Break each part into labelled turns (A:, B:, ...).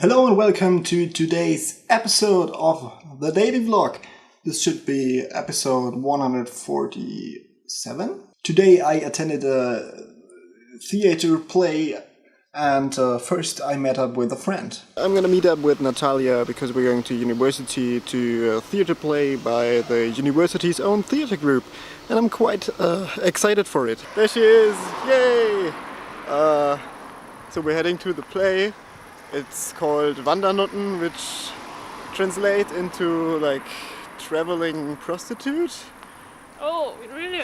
A: Hello and welcome to today's episode of the daily vlog. This should be episode 147. Today I attended a theater play and first I met up with a friend. I'm gonna meet up with Natalia because we're going to university to a theater play by the university's own theater group, and I'm quite excited for it. There she is! Yay! So we're heading to the play. It's called wandernutten, which translates into like traveling prostitute.
B: Oh, really?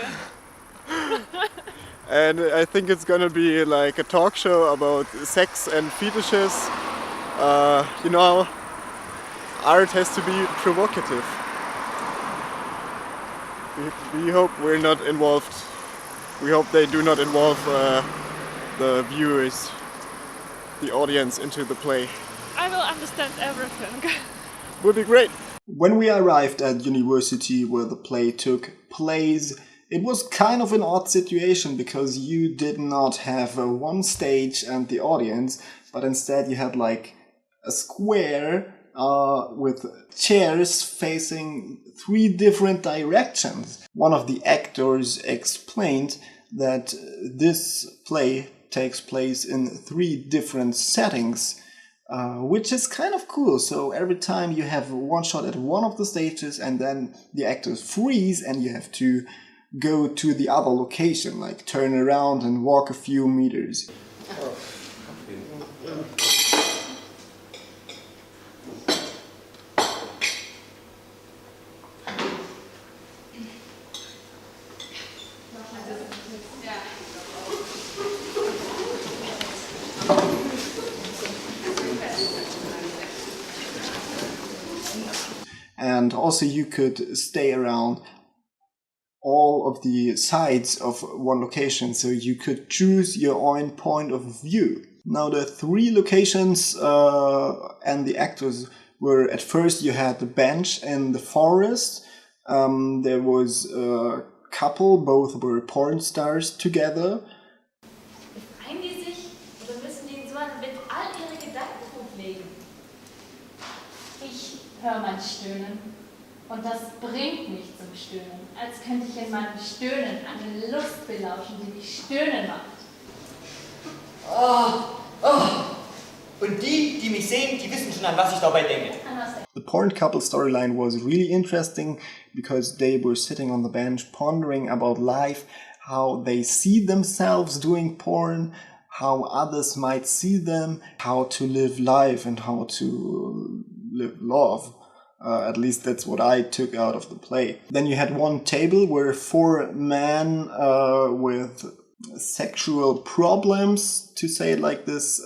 A: And I think it's gonna be like a talk show about sex and fetishes. You know, art has to be provocative. We hope we're not involved. We hope they do not involve the viewers, the audience, into the play.
B: I will understand everything.
A: Would be great. When we arrived at university where the play took place, it was kind of an odd situation because you did not have one stage and the audience, but instead you had like a square with chairs facing 3 different directions. One of the actors explained that this play takes place in 3 different settings, which is kind of cool. So every time you have one shot at one of the stages and then the actors freeze and you have to go to the other location, like turn around and walk a few meters. And also you could stay around all of the sides of one location, so you could choose your own point of view. Now the 3 locations and the actors were, at first you had the bench in the forest. There was a couple, both were porn stars together.
C: Befreien die sich oder müssen die in so einem Bett all ihre Gedanken hochlegen? Ich höre mein Stöhnen und das bringt mich zum Stöhnen. Als könnte ich in meinem Stöhnen eine Lust belauschen, die mich stöhnen macht.
D: Und die mich sehen, die wissen schon, an was ich dabei denke.
A: The porn couple storyline was really interesting because they were sitting on the bench pondering about life, how they see themselves doing porn, how others might see them, how to live life and how to live love. At least that's what I took out of the play. Then you had one table where 4 men with sexual problems, to say it like this,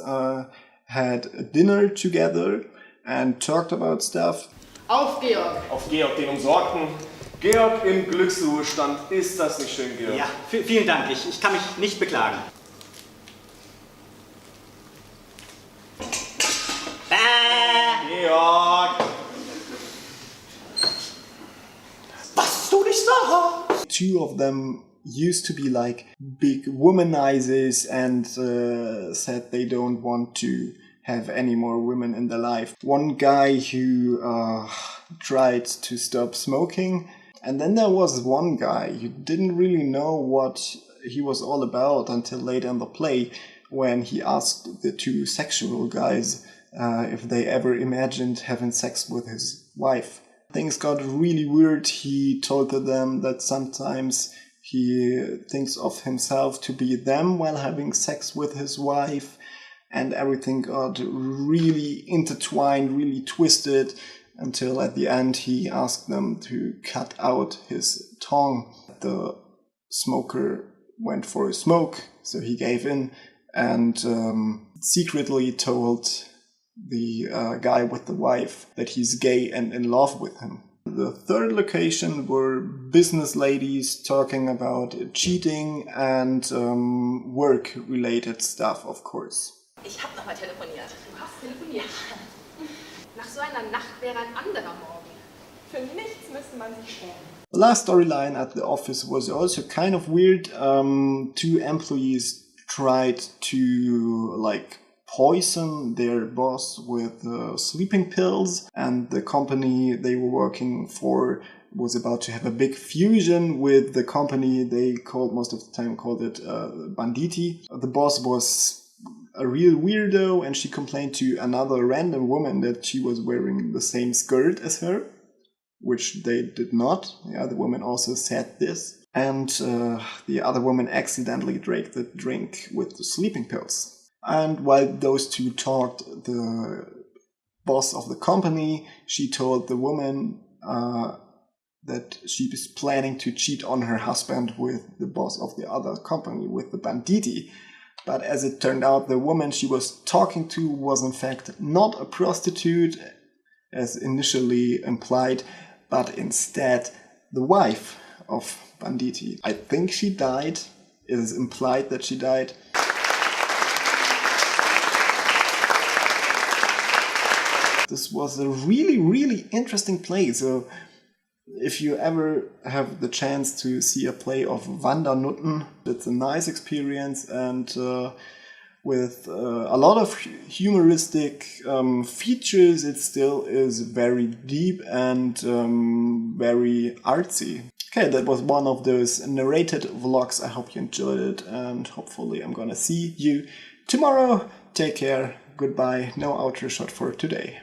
A: had dinner together and talked about stuff.
E: Auf Georg!
F: Auf Georg, den Umsorgten. Georg im Glücksruhestand. Ist das nicht schön, Georg?
D: Ja, vielen Dank. Ich kann mich nicht beklagen.
F: Georg!
D: Was du nicht sagst!
A: 2 of them used to be like big womanizers and said they don't want to have any more women in their life. One guy who tried to stop smoking, and then there was one guy who didn't really know what he was all about until later in the play, when he asked the 2 sexual guys if they ever imagined having sex with his wife. Things got really weird. He told them that sometimes he thinks of himself to be them while having sex with his wife, and everything got really intertwined, really twisted, until at the end he asked them to cut out his tongue. The smoker went for a smoke, so he gave in and secretly told the guy with the wife that he's gay and in love with him. The 3rd location were business ladies talking about cheating and work-related stuff, of course.
E: Ich hab nochmal telefoniert. Du hast telefoniert? Nach so einer Nacht wäre ein anderer Morgen. Für nichts müsste man sich schämen.
A: The last storyline at the office was also kind of weird. 2 employees tried to like poison their boss with sleeping pills, and the company they were working for was about to have a big fusion with the company they most of the time called it Banditti. The boss was a real weirdo, and she complained to another random woman that she was wearing the same skirt as her, which they did not. Yeah, the woman also said this. And the other woman accidentally drank the drink with the sleeping pills. And while those two talked, the boss of the company, she told the woman that she was planning to cheat on her husband with the boss of the other company, with the Banditti. But as it turned out, the woman she was talking to was in fact not a prostitute, as initially implied, but instead the wife of Banditti. I think she died. It is implied that she died. This was a really, really interesting play. So if you ever have the chance to see a play of Wandernutten, it's a nice experience, and with a lot of humoristic features, it still is very deep and very artsy. Okay, that was one of those narrated vlogs. I hope you enjoyed it, and hopefully I'm gonna see you tomorrow. Take care, goodbye, no outro shot for today.